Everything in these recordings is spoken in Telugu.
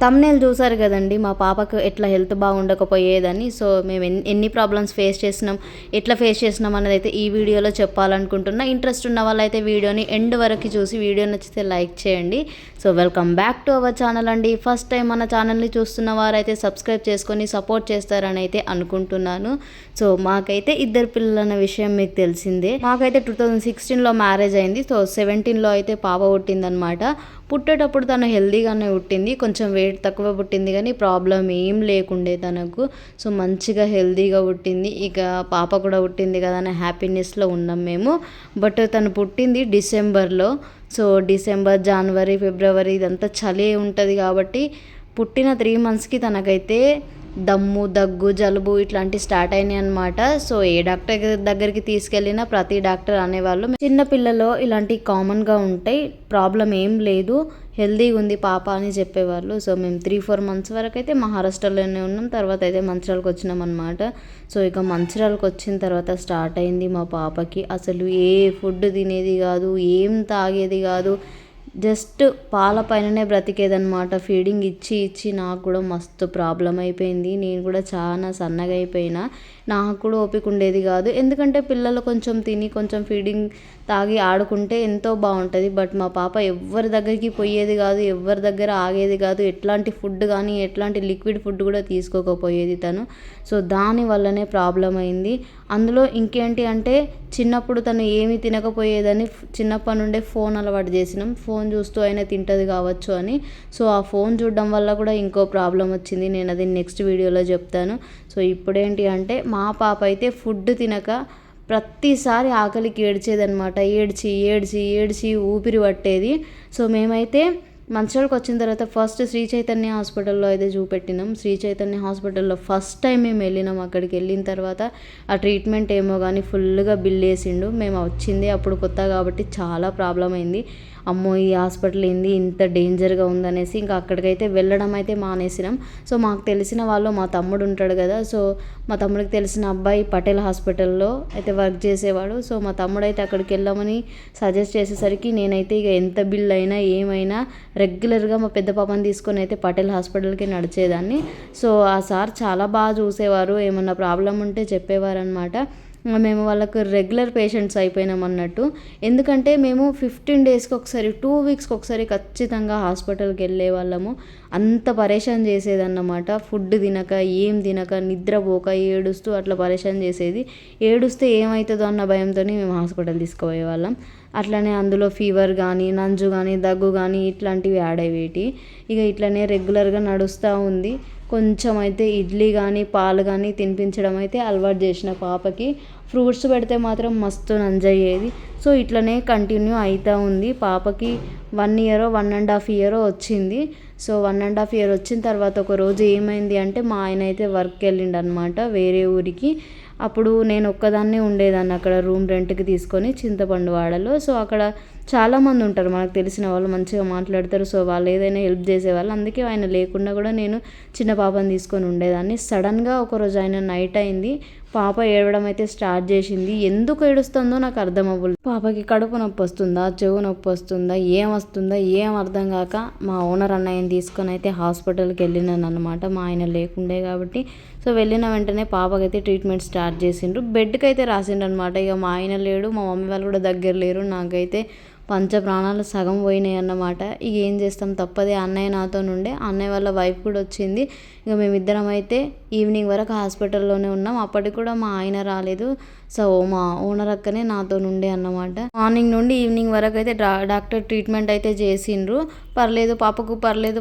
థంబ్‌నెయిల్ చూసారు కదండి మా పాపకు ఎట్లా హెల్త్ బాగుండకపోయేదని. సో మేము ఎన్ని ప్రాబ్లమ్స్ ఫేస్ చేసినాం, ఎట్లా ఫేస్ చేసినాం అన్నది అయితే ఈ వీడియోలో చెప్పాలనుకుంటున్నా. ఇంట్రెస్ట్ ఉన్న వాళ్ళైతే వీడియోని ఎండ్ వరకు చూసి వీడియో నచ్చితే లైక్ చేయండి. So welcome back to our channel అండి. ఫస్ట్ టైం మన ఛానల్ని చూస్తున్న వారైతే సబ్స్క్రైబ్ చేసుకొని సపోర్ట్ చేస్తారని అయితే అనుకుంటున్నాను. సో మాకైతే ఇద్దరు పిల్లలన్న విషయం మీకు తెలిసిందే. మాకైతే 2016లో మ్యారేజ్ అయింది. సో 17లో అయితే పాప పుట్టిందనమాట. పుట్టేటప్పుడు తను హెల్దీగానే పుట్టింది, కొంచెం వెయిట్ తక్కువ పుట్టింది కానీ ప్రాబ్లం ఏం లేకుండే తనకు. సో మంచిగా హెల్దీగా పుట్టింది. ఇక పాప కూడా పుట్టింది కదా అనే హ్యాపీనెస్లో ఉన్నాం మేము. బట్ తను పుట్టింది డిసెంబర్లో. సో డిసెంబర్, జనవరి, ఫిబ్రవరి ఇదంతా చలి ఉంటుంది కాబట్టి పుట్టిన 3 monthsకి తనకైతే దమ్ము, దగ్గు, జలుబు ఇట్లాంటివి స్టార్ట్ అయినాయి అనమాట. సో ఏ డాక్టర్ దగ్గరికి తీసుకెళ్ళినా ప్రతి డాక్టర్ అనేవాళ్ళు చిన్న పిల్లలో ఇలాంటివి కామన్గా ఉంటాయి, ప్రాబ్లం ఏం లేదు, హెల్దీగా ఉంది పాప అని చెప్పేవాళ్ళు. సో మేము 3-4 months వరకు అయితే మహారాష్ట్రలోనే ఉన్నాం. తర్వాత అయితే మంచిర్యాలకు వచ్చినాం అనమాట. సో ఇక మంచిర్యాలకు వచ్చిన తర్వాత స్టార్ట్ అయింది మా పాపకి. అసలు ఏ ఫుడ్ తినేది కాదు, ఏం తాగేది కాదు, జస్ట్ పాల పైననే బ్రతికేదనమాట. ఫీడింగ్ ఇచ్చి ఇచ్చి నాకు కూడా మస్తు ప్రాబ్లం అయిపోయింది. నేను కూడా చాలా సన్నగా అయిపోయినా. నాకు కూడా ఓపిక ఉండేది కాదు, ఎందుకంటే పిల్లలు కొంచెం తిని కొంచెం ఫీడింగ్ తాగి ఆడుకుంటే ఎంతో బాగుంటుంది. బట్ మా పాప ఎవరి దగ్గరికి పోయేది కాదు, ఎవరి దగ్గర ఆగేది కాదు, ఎట్లాంటి ఫుడ్ కానీ ఎట్లాంటి లిక్విడ్ ఫుడ్ కూడా తీసుకోకపోయేది తను. సో దానివల్లనే ప్రాబ్లం అయింది. అందులో ఇంకేంటి అంటే చిన్నప్పుడు తను ఏమీ తినకపోయేదని చిన్నప్పటి నుండే ఫోన్ అలవాటు చేసినాం. ఫోన్ చూస్తూ అయినా తింటుంది కావచ్చు అని. సో ఆ ఫోన్ చూడడం వల్ల కూడా ఇంకో ప్రాబ్లం వచ్చింది. నేను అది నెక్స్ట్ వీడియోలో చెప్తాను. సో ఇప్పుడేంటి అంటే మా పాప అయితే ఫుడ్ తినక ప్రతిసారి ఆకలికి ఏడ్చేదనమాట. ఏడ్చి ఏడ్చి ఏడ్చి ఊపిరి పట్టేది. సో మేమైతే మంచిర్యాలకు వచ్చిన తర్వాత ఫస్ట్ శ్రీ చైతన్య హాస్పిటల్లో అయితే చూపెట్టినాం. శ్రీ చైతన్య హాస్పిటల్లో ఫస్ట్ టైం మేము వెళ్ళినాం. అక్కడికి వెళ్ళిన తర్వాత ఆ ట్రీట్మెంట్ ఏమో కానీ ఫుల్గా బిల్ వేసిండు. మేము వచ్చింది అప్పుడు కొత్త కాబట్టి చాలా ప్రాబ్లం అయింది. అమ్మో ఈ హాస్పిటల్ ఏంది ఇంత డేంజర్గా ఉందనేసి ఇంకా అక్కడికైతే వెళ్ళడం అయితే మానేసినాం. సో మాకు తెలిసిన వాళ్ళు మా తమ్ముడు ఉంటాడు కదా, సో మా తమ్ముడికి తెలిసిన అబ్బాయి పటేల్ హాస్పిటల్లో అయితే వర్క్ చేసేవాడు. సో మా తమ్ముడు అయితే అక్కడికి వెళ్ళమని సజెస్ట్ చేసేసరికి నేనైతే ఇక ఎంత బిల్ అయినా ఏమైనా రెగ్యులర్గా మా పెద్ద పాపని తీసుకొని అయితే పటేల్ హాస్పిటల్కి నడిచేదాన్ని. సో ఆ సార్ చాలా బాగా చూసేవారు, ఏమన్నా ప్రాబ్లం ఉంటే చెప్పేవారు అనమాట. మేము వాళ్ళకు రెగ్యులర్ పేషెంట్స్ అయిపోయినాం అన్నట్టు. ఎందుకంటే మేము 15 daysకి ఒకసారి 2 weeksకి ఒకసారి ఖచ్చితంగా హాస్పిటల్కి వెళ్ళే వాళ్ళము. అంత పరేషాన్ చేసేదన్నమాట. ఫుడ్ తినక ఏం తినక నిద్రపోక ఏడుస్తూ అట్లా పరేషాన్ చేసేది. ఏడుస్తే ఏమవుతుందో అన్న భయంతో మేము హాస్పిటల్ తీసుకుపోయే వాళ్ళం. అట్లనే అందులో ఫీవర్ కానీ నంజు కానీ దగ్గు కానీ ఇట్లాంటివి యాడ్ అయ్యేటి. ఇక ఇట్లనే రెగ్యులర్గా నడుస్తూ ఉంది. కొంచెం అయితే ఇడ్లీ కానీ పాలు కానీ తినిపించడం అయితే అలవాటు చేసిన పాపకి. ఫ్రూట్స్ పెడితే మాత్రం మస్తు నంజయ్యేది. సో ఇట్లనే కంటిన్యూ అవుతూ ఉంది. పాపకి 1 year 1.5 year వచ్చింది. సో 1.5 year వచ్చిన తర్వాత ఒక రోజు ఏమైంది అంటే మా ఆయన అయితే వర్క్కి వెళ్ళిండు అనమాట వేరే ఊరికి. అప్పుడు నేను ఒక్కదాన్నే ఉండేదాన్ని అక్కడ రూమ్ రెంట్కి తీసుకొని చింతపండువాడలో. సో అక్కడ చాలామంది ఉంటారు మనకు తెలిసిన వాళ్ళు, మంచిగా మాట్లాడతారు. సో వాళ్ళు ఏదైనా హెల్ప్ చేసేవాళ్ళు. అందుకే ఆయన లేకుండా కూడా నేను చిన్న పాపని తీసుకొని ఉండేదాన్ని. సడన్గా ఒకరోజు ఆయన నైట్ అయింది, పాప ఏడవడం అయితే స్టార్ట్ చేసింది. ఎందుకు ఏడుస్తుందో నాకు అర్థం అవ్వలేదు. పాపకి కడుపు నొప్పి వస్తుందా, చెవు నొప్పి వస్తుందా, ఏం వస్తుందా ఏం అర్థం కాక మా ఓనర్ అన్నయ్యని తీసుకొని అయితే హాస్పిటల్కి వెళ్ళినాను అనమాట. మా ఆయన లేకుండే కాబట్టి. సో వెళ్ళిన వెంటనే పాపకైతే ట్రీట్మెంట్ స్టార్ట్ చేసిండ్రు. బెడ్కి అయితే రాసిండ్రు అనమాట. ఇక మా ఆయన లేడు, మా మమ్మీ వాళ్ళు కూడా దగ్గర లేరు. నాకైతే పంచ ప్రాణాలు సగం పోయినాయి అన్నమాట. ఇక ఏం చేస్తాం తప్పదే. అన్నయ్య నాతో నుండే, అన్నయ్య వాళ్ళ వైఫ్ కూడా వచ్చింది. ఇక మేమిద్దరం అయితే ఈవినింగ్ వరకు హాస్పిటల్లోనే ఉన్నాం. అప్పటికి కూడా మా ఆయన రాలేదు. సో మా ఓనర్ అక్కనే నాతో నుండే అన్నమాట. మార్నింగ్ నుండి ఈవినింగ్ వరకు అయితే డాక్టర్ ట్రీట్మెంట్ అయితే చేసిండ్రు. పర్లేదు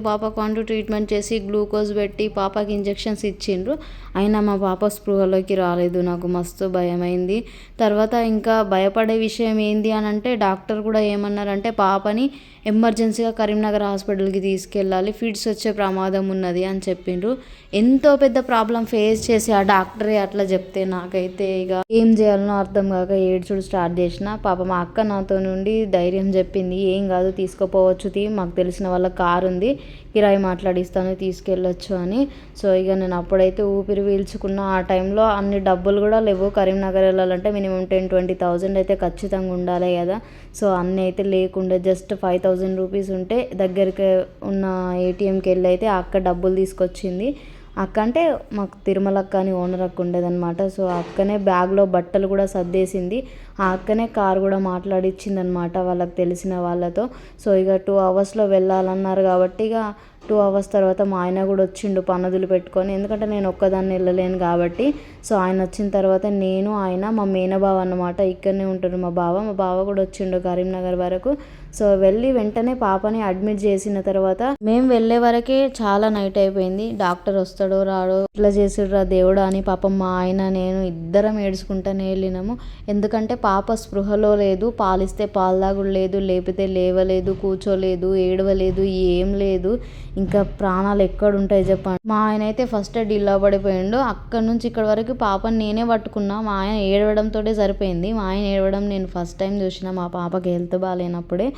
పాపకు అంటూ ట్రీట్మెంట్ చేసి గ్లూకోజ్ పెట్టి పాపకి ఇంజెక్షన్స్ ఇచ్చిండ్రు. అయినా మా పాప స్పృహలోకి రాలేదు. నాకు మస్తు భయమైంది. తర్వాత ఇంకా భయపడే విషయం ఏంది అని అంటే డాక్టర్ కూడా ఏమన్నారంటే పాపని ఎమర్జెన్సీగా కరీంనగర్ హాస్పిటల్కి తీసుకెళ్ళాలి, ఫిట్స్ వచ్చే ప్రమాదం ఉన్నది అని చెప్పిండ్రు. ఎంతో పెద్ద ప్రాబ్లం ఫేస్ చేసి ఆ డాక్టరే అట్లా చెప్తే నాకైతే ఇక ఏం చేయాలనో అర్థం కాక ఏడ్చుడు స్టార్ట్ చేసిన. పాప మా అక్క నాతో నుండి ధైర్యం చెప్పింది, ఏం కాదు తీసుకుపోవచ్చు, మాకు తెలిసిన వాళ్ళ కారు ఉంది, కిరాయి మాట్లాడిస్తాను తీసుకెళ్ళొచ్చు అని. సో ఇక నేను అప్పుడైతే ఊపిరి పీల్చుకున్న. ఆ టైంలో అన్ని డబ్బులు కూడా లేవు. కరీంనగర్ వెళ్ళాలంటే మినిమం 10,000-20,000 అయితే ఖచ్చితంగా ఉండాలి కదా. సో అన్నీ అయితే లేకుండే, జస్ట్ 5,000 రూపీస్ ఉంటే దగ్గరికి ఉన్న ఏటీఎంకి వెళ్ళి అయితే అక్క డబ్బులు తీసుకొచ్చింది. అక్క అంటే మాకు తిరుమల అక్క అని ఓనర్ అక్క ఉండేదన్నమాట. సో ఆ అక్కనే బ్యాగ్లో బట్టలు కూడా సర్దేసింది. ఆ అక్కనే కారు కూడా మాట్లాడిచ్చింది అనమాట వాళ్ళకి తెలిసిన వాళ్ళతో. సో ఇక 2 అవర్స్లో వెళ్ళాలన్నారు కాబట్టి ఇక 2 అవర్స్ తర్వాత మా ఆయన కూడా వచ్చిండు పనుదులు పెట్టుకొని. ఎందుకంటే నేను ఒక్కదాన్ని వెళ్ళలేను కాబట్టి. సో ఆయన వచ్చిన తర్వాత నేను, ఆయన, మా మేనబావ అన్నమాట, ఇక్కడనే ఉంటారు మా బావ కూడా వచ్చిండు కరీంనగర్ వరకు. సో వెళ్ళి వెంటనే పాపని అడ్మిట్ చేసిన తర్వాత మేము వెళ్ళే వరకే చాలా నైట్ అయిపోయింది. డాక్టర్ వస్తాడో రాడో, ఇట్లా చేసిర్రా దేవుడా అని పాపం మా ఆయన నేను ఇద్దరం ఏడ్చుకుంటానే వెళ్ళినాము. ఎందుకంటే పాప స్పృహలో లేదు, పాలిస్తే పాలు తాగుడు లేదు, లేపితే లేవలేదు, కూర్చోలేదు, ఏడవలేదు, ఏం లేదు. ఇంకా ప్రాణాలు ఎక్కడుంటాయి చెప్పండి. మా ఆయన అయితే ఫస్ట్ డీలా పడిపోయిండు. అక్కడ నుంచి ఇక్కడ వరకు పాపని నేనే పట్టుకున్నా. మా ఆయన ఏడవడంతో సరిపోయింది. మా ఆయన ఏడవడం నేను ఫస్ట్ టైం చూసిన మా పాపకి హెల్త్ బాగాలేనప్పుడే.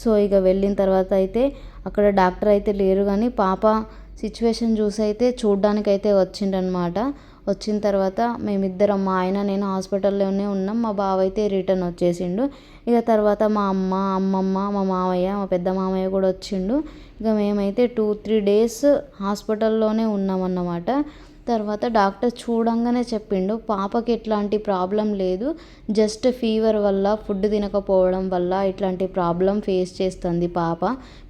సో ఇక వెళ్ళిన తర్వాత అయితే అక్కడ డాక్టర్ అయితే లేరు, కానీ పాప సిచ్యువేషన్ చూసి అయితే చూడ్డానికైతే వచ్చిండనమాట. వచ్చిన తర్వాత మేమిద్దరం, మా ఆయన నేను హాస్పిటల్లోనే ఉన్నాం. మా బావ అయితే రిటర్న్ వచ్చేసిండు. ఇక తర్వాత మా అమ్మమ్మ, మా మామయ్య, మా పెద్ద మామయ్య కూడా వచ్చిండు. ఇక మేమైతే 2-3 డేస్ హాస్పిటల్లోనే ఉన్నామన్నమాట. తర్వాత డాక్టర్ చూడంగానే చెప్పిండు పాపకి ఎట్లాంటి ప్రాబ్లం లేదు, జస్ట్ ఫీవర్ వల్ల, ఫుడ్ తినకపోవడం వల్ల ఇట్లాంటి ప్రాబ్లం ఫేస్ చేస్తుంది పాప.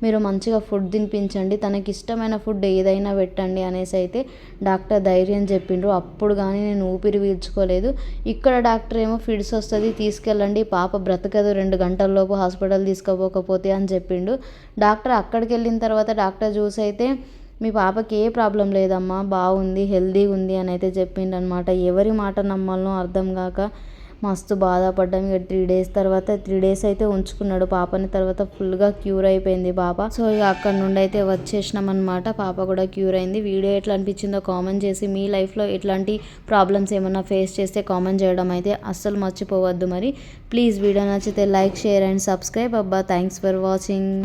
మీరు మంచిగా ఫుడ్ తినిపించండి, తనకి ఇష్టమైన ఫుడ్ ఏదైనా పెట్టండి అనేసి అయితే డాక్టర్ ధైర్యం చెప్పిండ్రు. అప్పుడు కానీ నేను ఊపిరి పీల్చుకోలేదు. ఇక్కడ డాక్టర్ ఏమో ఫిడ్స్ వస్తుంది తీసుకెళ్ళండి, పాప బ్రతకదు 2 గంటల్లోపు హాస్పిటల్ తీసుకోపోకపోతే అని చెప్పిండు. డాక్టర్ అక్కడికి వెళ్ళిన తర్వాత డాక్టర్ చూసి అయితే మీ పాపకి ఏ ప్రాబ్లం లేదమ్మా, బాగుంది, హెల్దీగా ఉంది అని అయితే చెప్పిండనమాట. ఎవరి మాట నమ్మాలనో అర్థం కాక మస్తు బాధపడ్డాం. ఇక 3 డేస్ తర్వాత 3 డేస్ అయితే ఉంచుకున్నాడు పాపని. తర్వాత ఫుల్గా క్యూర్ అయిపోయింది పాప. సో ఇక అక్కడ నుండి అయితే వచ్చేసినాం అనమాట. పాప కూడా క్యూర్ అయింది. వీడియో ఎట్లా అనిపించిందో కామెంట్ చేసి, మీ లైఫ్లో ఎట్లాంటి ప్రాబ్లమ్స్ ఏమన్నా ఫేస్ చేస్తే కామెంట్ చేయడం అయితే అస్సలు మర్చిపోవద్దు. మరి ప్లీజ్ వీడియో నచ్చితే లైక్, షేర్ అండ్ సబ్స్క్రైబ్. అబ్బా థ్యాంక్స్ ఫర్ వాచింగ్.